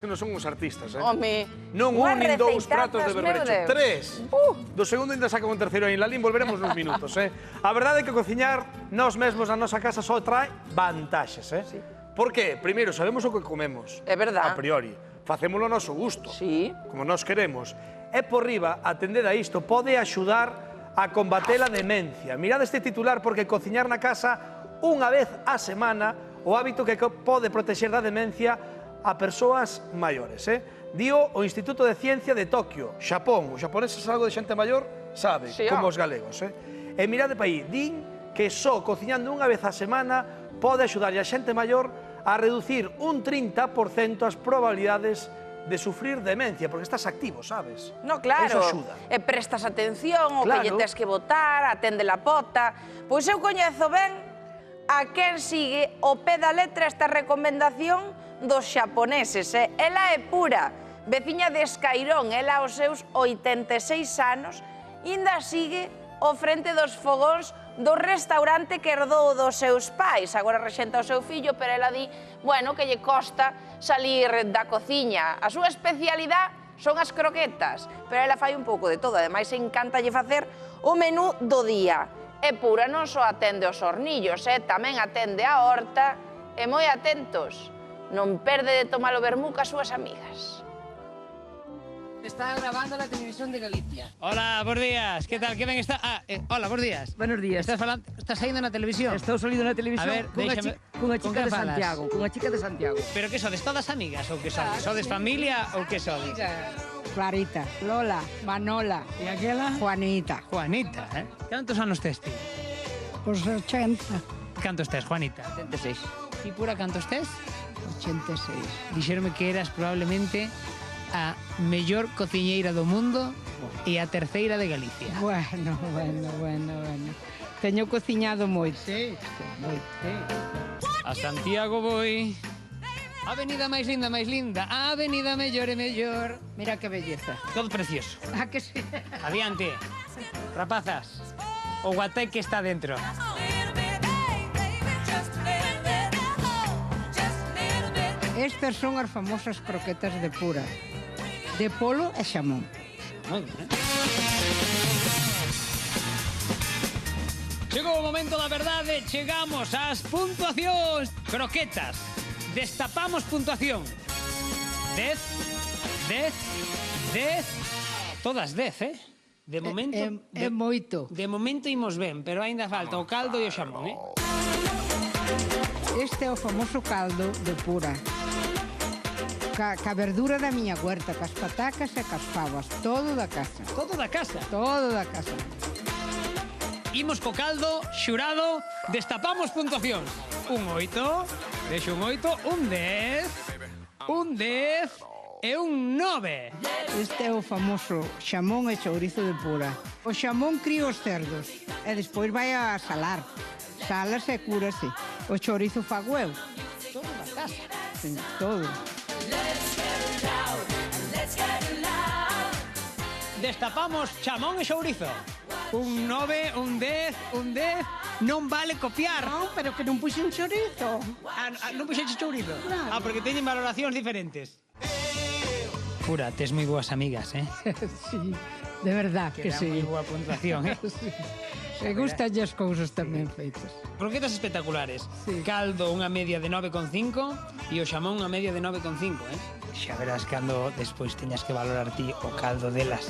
Non son uns artistas, Home, non un nin dous pratos de receitazas, berberecho, meu tres. Do segundo ainda saca un terceiro aí en Lalín, volveremos nos minutos, A verdade é que cociñar nós mesmos na nosa casa só trae vantaxes, Sí. Por qué? Primeiro, sabemos o que comemos. É verdad. A priori. Facémolo ao noso gusto. Sí. Como nós queremos. E por riba, atended a isto, pode axudar a combater a demencia. Mirad este titular porque cociñar na casa unha vez á semana o hábito que pode protexer da demencia a persoas maiores, Dio o Instituto de Ciencia de Tokio, Xapón. Os xaponeses algo de xente maior sabe, Sí, como os galegos, E mirade para aí, din que só cociñando unha vez á semana pode axudar a xente maior a reducir un 30% as probabilidades de sufrir demencia, porque estás activo, sabes? No, claro. Eso axuda. E prestas atención, o Claro. que lle tes que botar, atende la pota. Pois eu coñezo ben a quen sigue o pé da letra esta recomendación dos xaponeses, Ela é pura, veciña de Escairón, ela aos seus 86 anos, inda sigue ao frente dos fogóns do restaurante que herdou dos seus pais. Agora rexenta o seu fillo, pero ela di, bueno, que lle costa salir da cociña. A súa especialidade son as croquetas, pero ela fai un pouco de todo. Ademais, encántalle facer o menú do día. É pura, non só atende os hornillos, tamén atende a horta, e moi atentos, non perde de tomar o vermú cas súas amigas. Está grabando la televisión de Galicia. Hola, buenos días. ¿Qué tal? ¿Qué ven está? Hola, buenos días. Buenos días. Estás saindo na televisión? Estou salido na televisión A ver, cunha déixame- chica con de que falas? Santiago, cunha chica de Santiago. Pero que sodes? Todas amigas ou que sodes? Sodes familia ou que sodes? Clarita, Lola, Manola, E aquela? Juanita. Juanita, Cantos anos tes ti? Pues 80, Cantos tes, Juanita? 76. Ti pura cantos tes? 86. Dixeronme que eras probablemente a mellor cociñeira do mundo e a terceira de Galicia. Bueno. Teño cociñado moito. Sí. Moito. A Santiago voy. A avenida máis linda, a avenida mellor e mellor. Mira que belleza. Todo precioso. Ah, que sí? Adiante. Rapazas, o guateque está dentro. Estas son as famosas croquetas de pura. De polo e xamón. Chegou o momento da verdade, chegamos ás puntuacións. Croquetas, destapamos puntuación. 10, 10, 10, todas 10, De momento... É moito. De momento imos ben, pero aínda falta o caldo e o xamón, Este é o famoso caldo de pura. Ca verdura da miña huerta, cas patacas e cas favas. Todo da casa. Todo da casa. Todo da casa. Imos co caldo, xurado, destapamos puntuacións. Un 8, deixo un 8, un 10, un 10 e un 9. Este é o famoso xamón e chourizo de pura. O xamón cría os cerdos e despois vai a salar. Salas e curase. O chourizo fago eu. Todo da casa. Sí, todo. Destapamos chamón e xourizo. Un 9, un 10, un 10. Non vale copiar. Non, pero que non puxen chourizo. Non puxeche chourizo? Claro. Porque teñen valoracións diferentes. Pura, tes moi boas amigas, Sí, de verdad que dá sí. moi boa puntuación, Sí. Me gustan as cousas tamén feitas. Croquetas espectaculares. Sí. Caldo unha media de 9,5 e o xamón unha media de 9,5, Xa verás cando despois teñas que valorar ti o caldo delas.